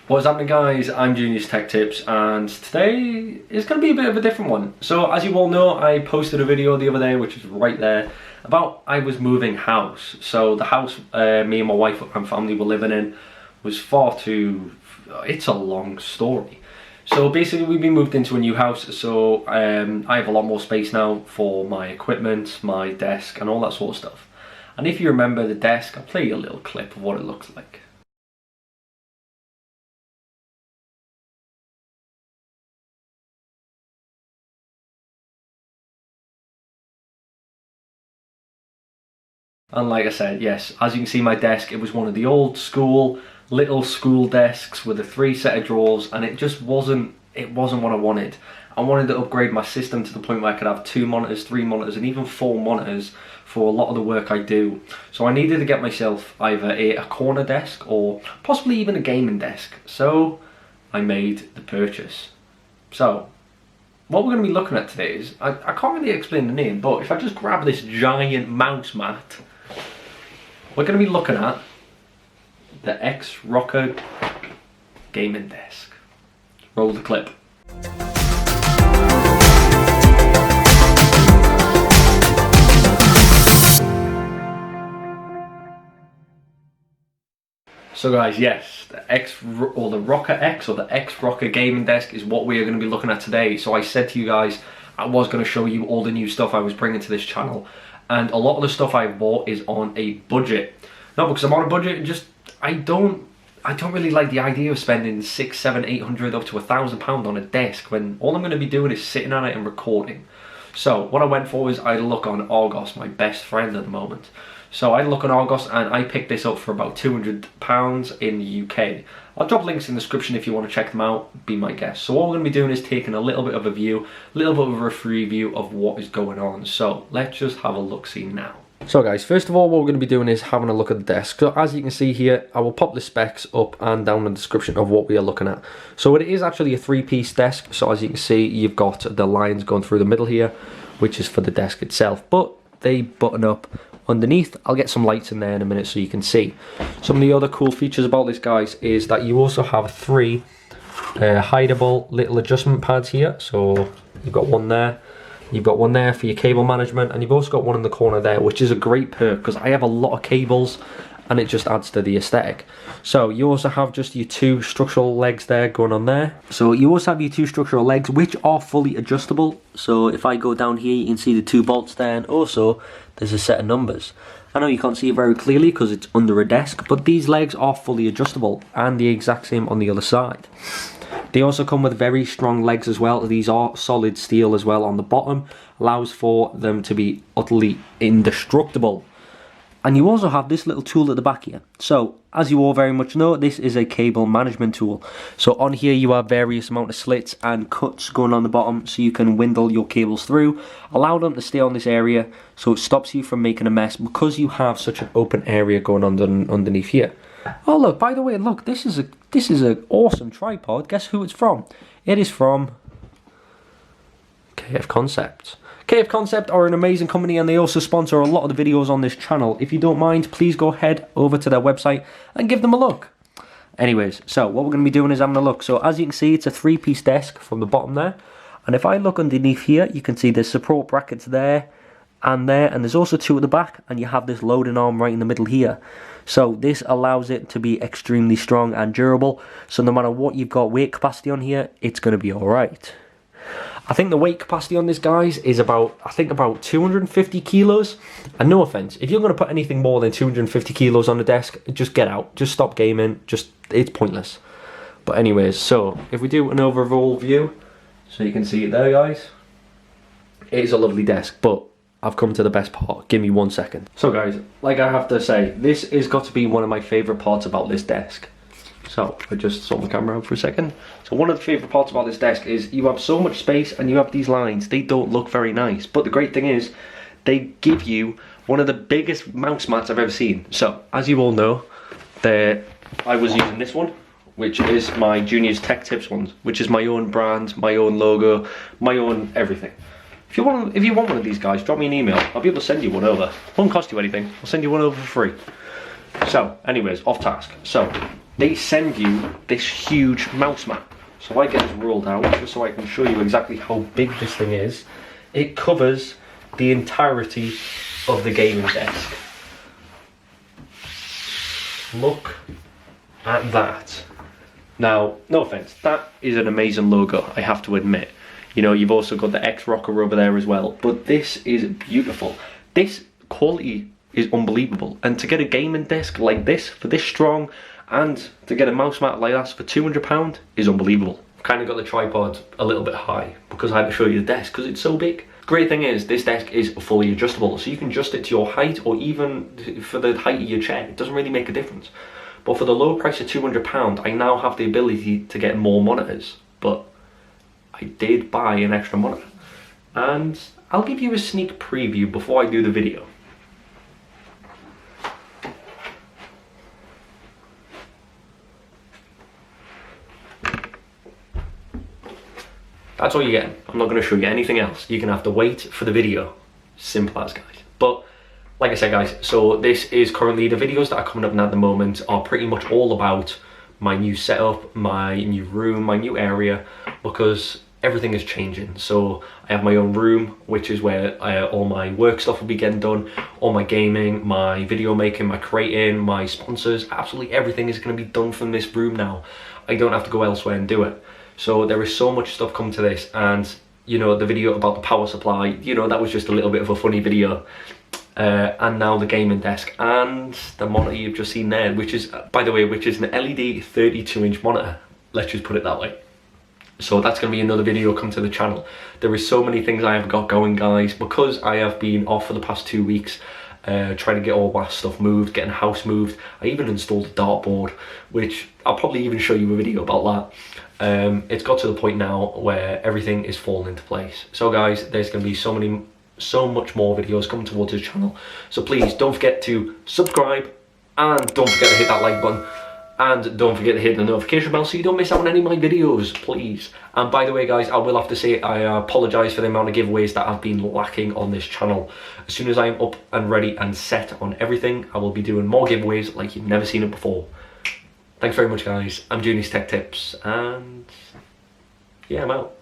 What's happening, guys? I'm Junior's Tech Tips, and today is going to be a bit of a different one. So as you all know, I posted a video the other day, which is right there, about I was moving house. So the house me and my wife and family were living in was far too... it's a long story. So basically we've been moved into a new house, so I have a lot more space now for my equipment, my desk and all that sort of stuff. And if you remember the desk, I'll play you a little clip of what it looks like. And like I said, yes, as you can see my desk, it was one of the old school, little school desks with a 3 set of drawers, and it just wasn't what I wanted. I wanted to upgrade my system to the point where I could have 2 monitors, 3 monitors, and even 4 monitors for a lot of the work I do. So I needed to get myself either a corner desk or possibly even a gaming desk. So I made the purchase. So what we're going to be looking at today is, I can't really explain the name, but if I just grab this giant mouse mat, we're going to be looking at the X-Rocker gaming desk. Roll the clip. So guys, yes, the Rocker X or the X-Rocker gaming desk is what we are going to be looking at today. So I said to you guys, I was going to show you all the new stuff I was bringing to this channel. And a lot of the stuff I've bought is on a budget. Not because I'm on a budget, just I don't really like the idea of spending 600, 700, 800 up to £1,000 on a desk when all I'm going to be doing is sitting on it and recording. So what I went for is I had a look on Argos, my best friend at the moment. So I had a look on Argos and I picked this up for about £200 in the UK. I'll drop links in the description if you want to check them out, be my guest. So what we're going to be doing is taking a little bit of a view, a little bit of a review of what is going on. So let's just have a look-see now. So guys, first of all, what we're going to be doing is having a look at the desk. So as you can see here, I will pop the specs up and down in the description of what we are looking at. So it is actually a 3-piece desk. So as you can see, you've got the lines going through the middle here, which is for the desk itself. But they button up underneath. I'll get some lights in there in a minute so you can see. Some of the other cool features about this, guys, is that you also have 3 hideable little adjustment pads here. So you've got one there. You've got one there for your cable management, and you've also got one in the corner there, which is a great perk because I have a lot of cables and it just adds to the aesthetic. So you also have just your 2 structural legs there going on there. So you also have your 2 structural legs which are fully adjustable. So if I go down here, you can see the 2 bolts there, and also there's a set of numbers. I know you can't see it very clearly because it's under a desk, but these legs are fully adjustable and the exact same on the other side. They also come with very strong legs as well. These are solid steel as well on the bottom. Allows for them to be utterly indestructible. And you also have this little tool at the back here. So, as you all very much know, this is a cable management tool. So on here you have various amount of slits and cuts going on the bottom, so you can windle your cables through. Allow them to stay on this area, so it stops you from making a mess because you have such an open area going on underneath here. Oh look, by the way, look, this is an awesome tripod. Guess who it's from? It is from KF Concept. KF Concept are an amazing company, and they also sponsor a lot of the videos on this channel. If you don't mind, please go head over to their website and give them a look. Anyways, so what we're going to be doing is having a look. So as you can see, it's a 3-piece desk from the bottom there. And if I look underneath here, you can see there's support brackets there, and there's also 2 at the back, and you have this loading arm right in the middle here. So this allows it to be extremely strong and durable. So no matter what you've got weight capacity on here, it's going to be alright. I think the weight capacity on this, guys, is about 250 kilos. And no offense, if you're going to put anything more than 250 kilos on the desk, just get out. Just stop gaming. It's pointless. But anyways, so if we do an overall view, so you can see it there, guys. It is a lovely desk, but I've come to the best part. Give me 1 second. So guys, like I have to say, this has got to be one of my favourite parts about this desk. So I just sort my camera out for a second. So one of the favourite parts about this desk is you have so much space and you have these lines. They don't look very nice, but the great thing is they give you one of the biggest mouse mats I've ever seen. So as you all know, I was using this one, which is my Junior's Tech Tips one, which is my own brand, my own logo, my own everything. If you want one of these, guys, drop me an email. I'll be able to send you one over. It won't cost you anything. I'll send you one over for free. So, anyways, off task. So, they send you this huge mouse mat. So I get this rolled out just so I can show you exactly how big this thing is. It covers the entirety of the gaming desk. Look at that. Now, no offense, that is an amazing logo, I have to admit. You know, you've also got the X-Rocker over there as well, but this is beautiful. This quality is unbelievable, and to get a gaming desk like this for this strong, and to get a mouse mat like that for £200 is unbelievable. I've kind of got the tripod a little bit high because I had to show you the desk because it's so big. Great thing is this desk is fully adjustable, so you can adjust it to your height or even for the height of your chair. It doesn't really make a difference. But for the low price of £200, I now have the ability to get more monitors. But I did buy an extra monitor, and I'll give you a sneak preview before I do the video. That's all you're getting. I'm not going to show you anything else. You're going to have to wait for the video. Simple as, guys. But like I said, guys, so this is currently the videos that are coming up now at the moment are pretty much all about my new setup, my new room, my new area, because everything is changing. So I have my own room, which is where all my work stuff will be getting done, all my gaming, my video making, my creating, my sponsors, absolutely everything is going to be done from this room now. I don't have to go elsewhere and do it. So there is so much stuff coming to this, and you know, the video about the power supply, you know, that was just a little bit of a funny video. And now the gaming desk and the monitor you've just seen there, which is, by the way, which is an LED 32-inch monitor. Let's just put it that way. So that's going to be another video come to the channel. There is so many things I have got going, guys, because I have been off for the past 2 weeks, trying to get all my stuff moved, getting house moved. I even installed a dartboard, which I'll probably even show you a video about that. It's got to the point now where everything is falling into place. So guys, there's going to be so much more videos coming towards the channel. So please don't forget to subscribe, and don't forget to hit that like button, and don't forget to hit the notification bell so you don't miss out on any of my videos, please. And by the way, guys, I will have to say I apologise for the amount of giveaways that have been lacking on this channel. As soon as I'm up and ready and set on everything, I will be doing more giveaways like you've never seen it before. Thanks very much, guys. I'm Junior's Tech Tips, and yeah, I'm out.